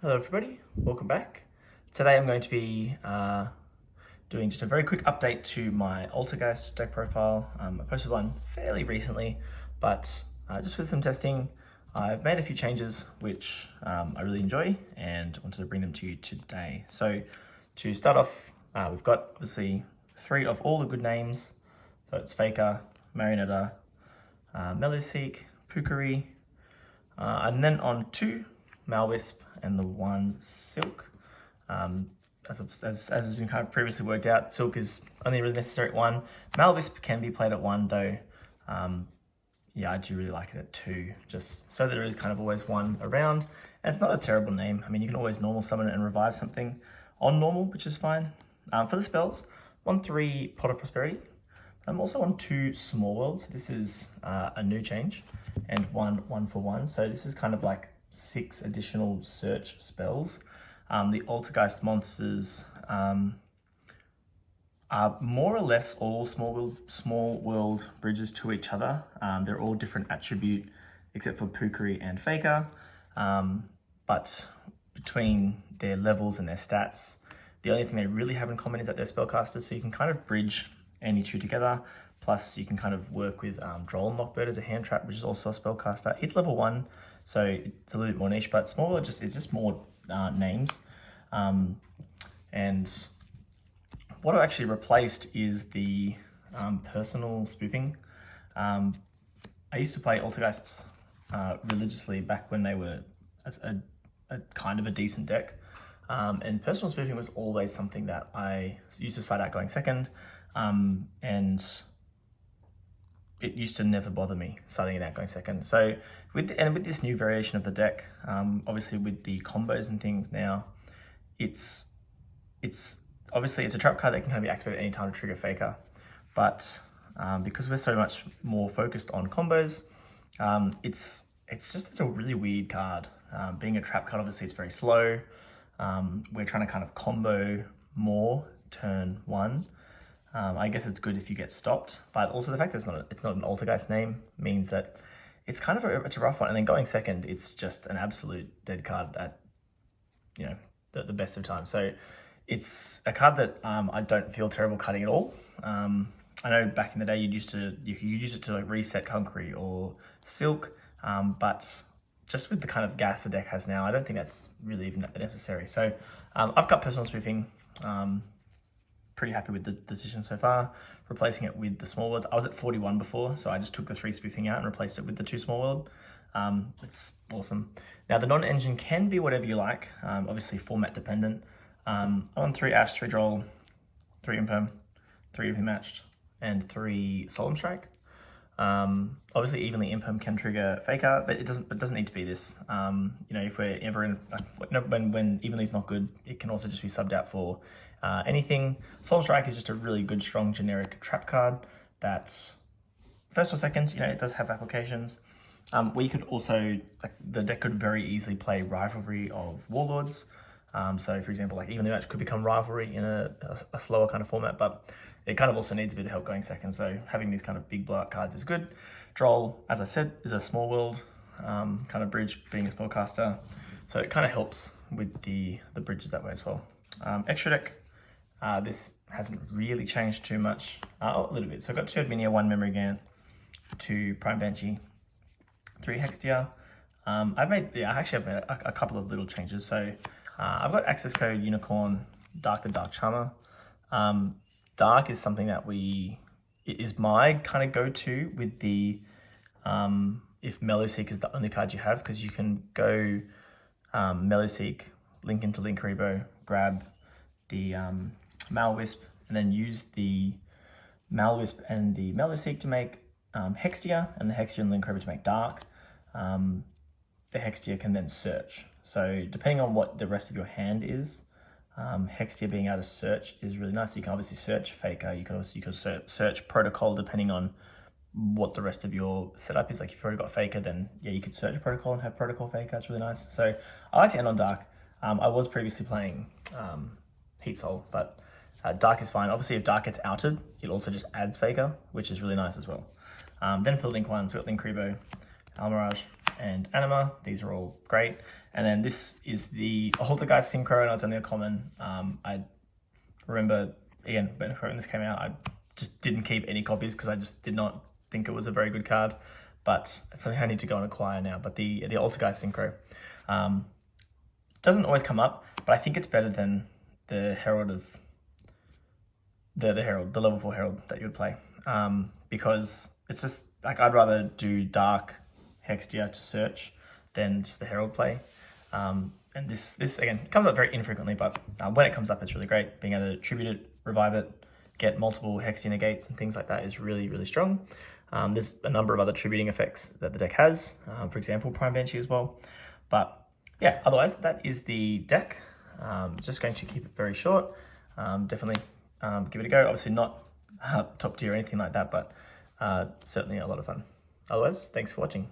Hello everybody, welcome back. Today I'm going to be doing just a very quick update to my Altergeist deck profile. I posted one fairly recently, but just with some testing, I've made a few changes which I really enjoy and wanted to bring them to you today. So to start off, we've got obviously 3 of all the good names. So it's Faker, Marionetta, Meluseek, Pukari, and then on 2, Malwisp, and the 1 Silk. As has been kind of previously worked out, Silk is only really necessary at 1. Malwisp can be played at 1 though. Yeah, I do really like it at 2, just so there is kind of always 1 around. And it's not a terrible name. I mean, you can always normal summon it and revive something on normal, which is fine. For the spells, 1/3 Pot of Prosperity. I'm also on 2 Small Worlds. This is a new change, and 1 for 1. So this is kind of like 6 additional search spells. The Altergeist monsters are more or less all small world bridges to each other. They're all different attribute except for Pukari and Faker. But between their levels and their stats, the only thing they really have in common is that they're spellcasters, so you can kind of bridge any 2 together. Plus you can kind of work with Droll and Lockbird as a hand trap, which is also a spellcaster. It's level 1, so it's a little bit more niche, but Small World is just more names. And what I actually replaced is the Personal Spoofing. I used to play Altergeists religiously back when they were a kind of a decent deck. And Personal Spoofing was always something that I used to side out going second. And it used to never bother me starting it out going second. So with this new variation of the deck, obviously with the combos and things now, it's obviously it's a trap card that can kind of be activated any time to trigger Faker. But because we're so much more focused on combos, it's just a really weird card. Being a trap card, obviously it's very slow. We're trying to kind of combo more turn 1. I guess it's good if you get stopped, but also the fact that it's not an Altergeist name means that it's kind of it's a rough one. And then going second, it's just an absolute dead card at the best of times. So it's a card that I don't feel terrible cutting at all. I know back in the day you could use it to like reset Concrete or Silk, but just with the kind of gas the deck has now, I don't think that's really even necessary. So I've got Personal Spoofing. Pretty happy with the decision so far, replacing it with the Small Worlds. I was at 41 before, so I just took the 3 Spoofing out and replaced it with the 2 Small World. It's awesome. Now the non-engine can be whatever you like, obviously format dependent. I'm on 3 Ash, 3 Droll, 3 Imperm, 3 If Matched, and 3 Solemn Strike. Obviously evenly Imperm can trigger Faker, but it doesn't need to be this. If we're ever in when evenly's not good, it can also just be subbed out for anything. Solemn Strike is just a really good, strong, generic trap card that first or second, it does have applications. We could also, the deck could very easily play Rivalry of Warlords. So for example, evenly match could become Rivalry in a slower kind of format, but it kind of also needs a bit of help going second. So having these kind of big blowout cards is good. Droll, as I said, is a small world kind of bridge, being a spellcaster. So it kind of helps with the bridges that way as well. Extra deck, this hasn't really changed too much, a little bit. So I've got 2 Adminia, 1 Memory Gant, 2 Prime Banshee, 3 Hextia. I actually have made a couple of little changes. So I've got access code Unicorn, Dark the Dark Charmer. Dark is something that is my kind of go-to with the if Meluseek is the only card you have, because you can go Meluseek, link into Linkuriboh, grab the Malwisp, and then use the Malwisp and the Meluseek to make Hextia, and the Hextia and Linkuriboh to make Dark. The Hextia can then search. So depending on what the rest of your hand is, Hextia being able to search is really nice. You can obviously search Faker. You could search Protocol depending on what the rest of your setup is. Like if you've already got Faker, then yeah, you could search Protocol and have Protocol Faker. It's really nice. So I like to end on Dark. I was previously playing Heat Soul, but Dark is fine. Obviously if Dark gets outed, it also just adds Faker, which is really nice as well. Then for the Link ones, we've got Linkuriboh, Almirage, and Anima. These are all great. And then this is the Altergeist Synchro. I know it's only a common. I remember, again, when this came out, I just didn't keep any copies because I just did not think it was a very good card. But it's something I need to go and acquire now. But the Altergeist Synchro doesn't always come up, but I think it's better than the Herald of the Herald, the level 4 Herald that you would play, because it's just like I'd rather do Dark Hextia to search than just the Herald play. And this again comes up very infrequently, but when it comes up, it's really great. Being able to tribute it, revive it, get multiple Hextia negates and things like that is really, really strong. There's a number of other tributing effects that the deck has, for example, Prime Banshee as well. But yeah, otherwise that is the deck. Just going to keep it very short. Definitely give it a go. Obviously not top tier or anything like that, but certainly a lot of fun. Otherwise, thanks for watching.